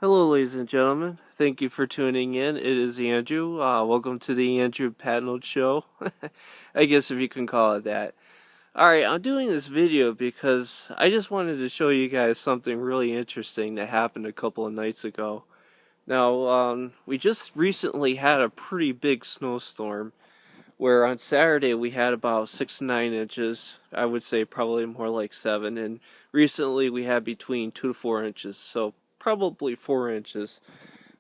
Hello, ladies and gentlemen. Thank you for tuning in. It is Andrew. Welcome to the Andrew Patnold Show. I guess if you can call it that. Alright, I'm doing this video because I just wanted to show you guys something really interesting that happened a couple of nights ago. Now, we just recently had a pretty big snowstorm where on Saturday we had about 6 to 9 inches. I would say probably more like 7. And recently we had between 2 to 4 inches. So probably 4 inches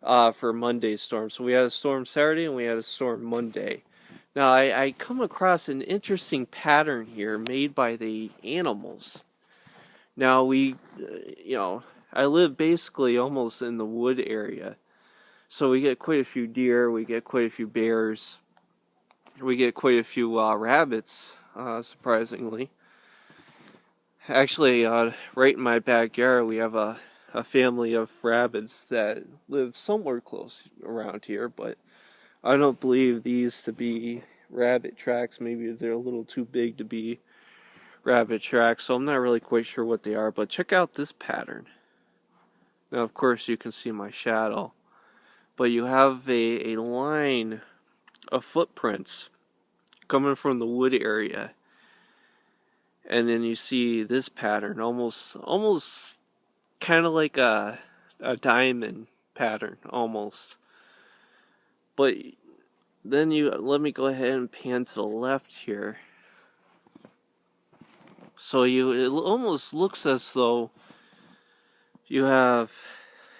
for Monday's storm. So we had a storm Saturday and we had a storm Monday. Now I come across an interesting pattern here made by the animals. Now I live basically almost in the wood area. So we get quite a few deer, we get quite a few bears, we get quite a few rabbits, surprisingly. Actually, right in my backyard we have a family of rabbits that live somewhere close around here, but I don't believe these to be rabbit tracks. Maybe they're a little too big to be rabbit tracks, so I'm not really quite sure what they are, but check out this pattern. Now, of course, you can see my shadow, but you have a line of footprints coming from the wood area, and then you see this pattern, almost kind of like a diamond pattern, almost. But then let me go ahead and pan to the left here. So it almost looks as though you have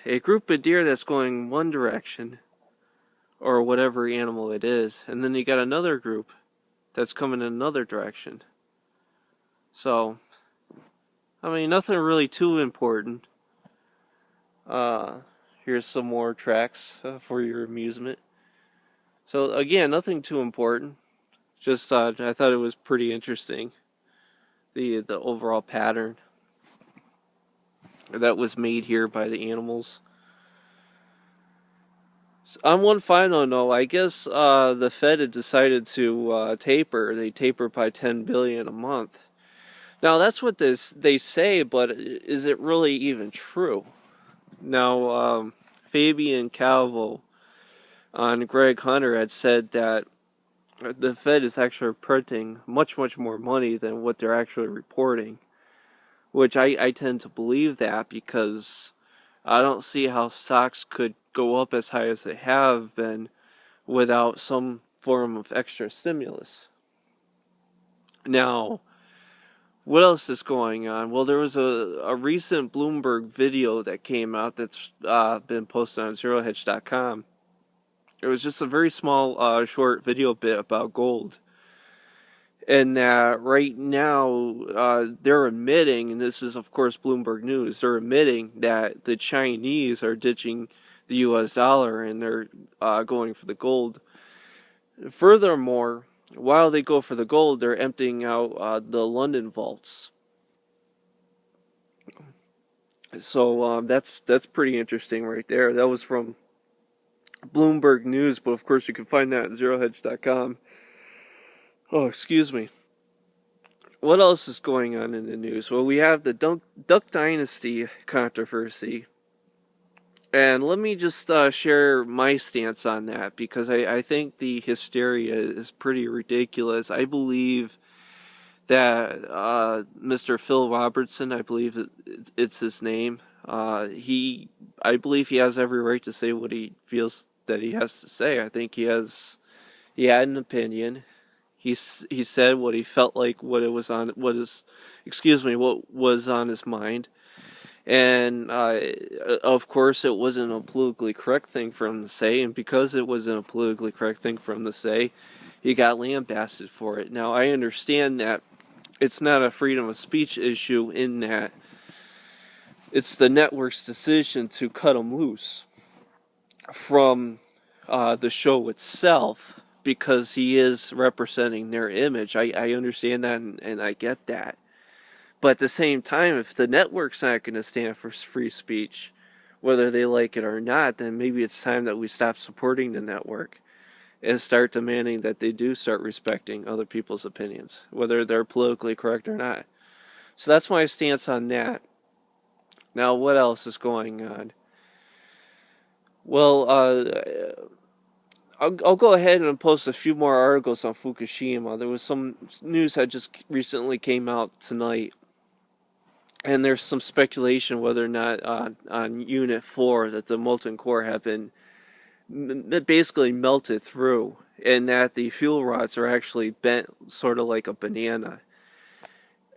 a group of deer that's going one direction, or whatever animal it is, and then you got another group that's coming in another direction. So, I mean, nothing really too important. Here's some more tracks for your amusement. So again, nothing too important. Just I thought it was pretty interesting. The overall pattern that was made here by the animals. So on one final note, I guess the Fed had decided to taper. They taper by 10 billion a month. Now that's what they say, but is it really even true? Now Fabian Calvo on Greg Hunter had said that the Fed is actually printing much more money than what they're actually reporting, which I tend to believe that, because I don't see how stocks could go up as high as they have been without some form of extra stimulus. Now, what else is going on? Well, there was a recent Bloomberg video that came out that's been posted on ZeroHedge.com. It was just a very small, short video bit about gold. And that right now, they're admitting, and this is of course Bloomberg News, they're admitting that the Chinese are ditching the US dollar and they're going for the gold. Furthermore, while they go for the gold, they're emptying out the London vaults. So that's pretty interesting right there. That was from Bloomberg News, but of course you can find that at ZeroHedge.com. Oh, excuse me. What else is going on in the news? Well, we have the Duck Dynasty controversy. And let me just share my stance on that, because I think the hysteria is pretty ridiculous. I believe that Mr. Phil Robertson, I believe it's his name, I believe he has every right to say what he feels that he has to say. I think he had an opinion. He said what he felt like, what was on his mind. And of course, it wasn't a politically correct thing for him to say, and because it wasn't a politically correct thing for him to say, he got lambasted for it. Now, I understand that it's not a freedom of speech issue, in that it's the network's decision to cut him loose from the show itself, because he is representing their image. I understand that, and I get that. But at the same time, if the network's not going to stand for free speech, whether they like it or not, then maybe it's time that we stop supporting the network and start demanding that they do start respecting other people's opinions, whether they're politically correct or not. So that's my stance on that. Now, what else is going on? Well, I'll go ahead and post a few more articles on Fukushima. There was some news that just recently came out tonight, and there's some speculation whether or not on Unit 4 that the molten core have been basically melted through, and that the fuel rods are actually bent sort of like a banana.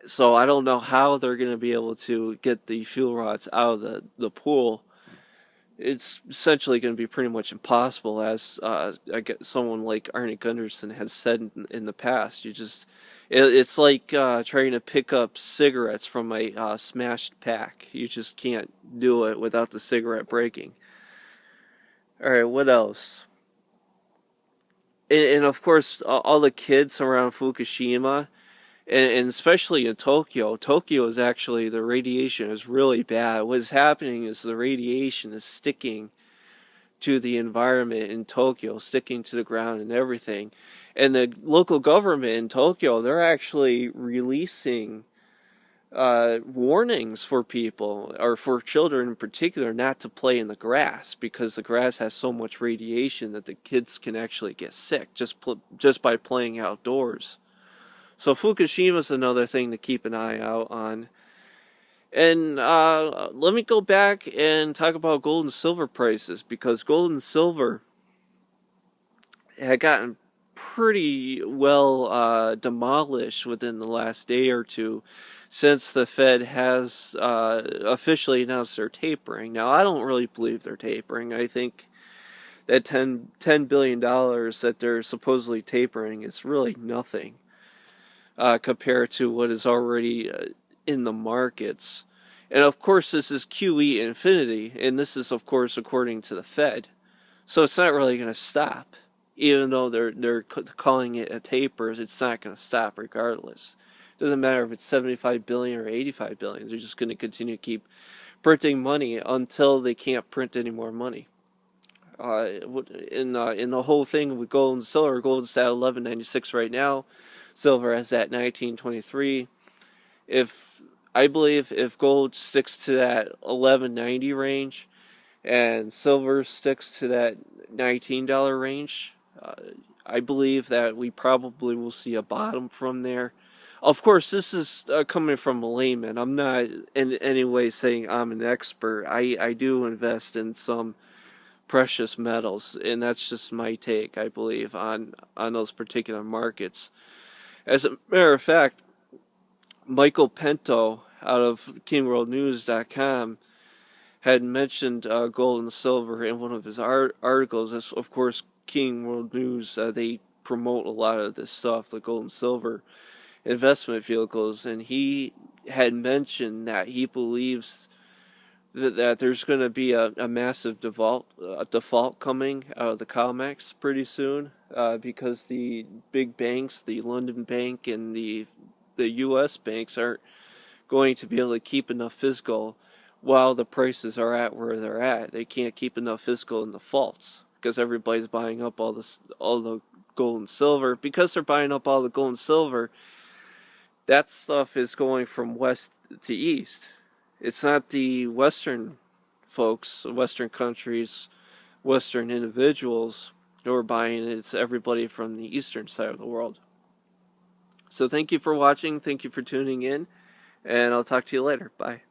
So I don't know how they're going to be able to get the fuel rods out of the pool. It's essentially going to be pretty much impossible, as I get someone like Arnie Gunderson has said in the past. It's like trying to pick up cigarettes from a smashed pack. You just can't do it without the cigarette breaking. All right, what else? And of course, all the kids around Fukushima, and especially in Tokyo. Tokyo is actually, the radiation is really bad. What's happening is the radiation is sticking to the environment in Tokyo, sticking to the ground and everything. And the local government in Tokyo, they're actually releasing warnings for people, or for children in particular, not to play in the grass, because the grass has so much radiation that the kids can actually get sick just by playing outdoors. So Fukushima is another thing to keep an eye out on. And let me go back and talk about gold and silver prices, because gold and silver had gotten pretty well demolished within the last day or two, since the Fed has officially announced their tapering. Now, I don't really believe they're tapering. I think that $10 billion that they're supposedly tapering is really nothing compared to what is already in the markets. And of course, this is QE infinity, and this is, of course, according to the Fed. So it's not really going to stop. Even though they're calling it a taper, it's not going to stop regardless. It doesn't matter if it's 75 billion or 85 billion. They're just going to continue to keep printing money until they can't print any more money. In the whole thing with gold and silver, gold is at 11.96 right now. Silver is at 19.23. I believe if gold sticks to that 11.90 range, and silver sticks to that $19 range, I believe that we probably will see a bottom from there. Of course, this is coming from a layman. I'm not in any way saying I'm an expert. I do invest in some precious metals, and that's just my take, I believe, on those particular markets. As a matter of fact, Michael Pinto out of KingWorldNews.com had mentioned gold and silver in one of his articles. As of course, King World News, they promote a lot of this stuff, the gold and silver investment vehicles, and he had mentioned that he believes that there's going to be a massive default coming out of the COMEX pretty soon, because the big banks, the London Bank and the U.S. banks, aren't going to be able to keep enough fiscal while the prices are at where they're at. They can't keep enough fiscal in the faults because everybody's buying up all the gold and silver. Because they're buying up all the gold and silver, that stuff is going from west to east. It's not the Western folks, Western countries, Western individuals who are buying it. It's everybody from the eastern side of the world. So thank you for watching. Thank you for tuning in. And I'll talk to you later. Bye.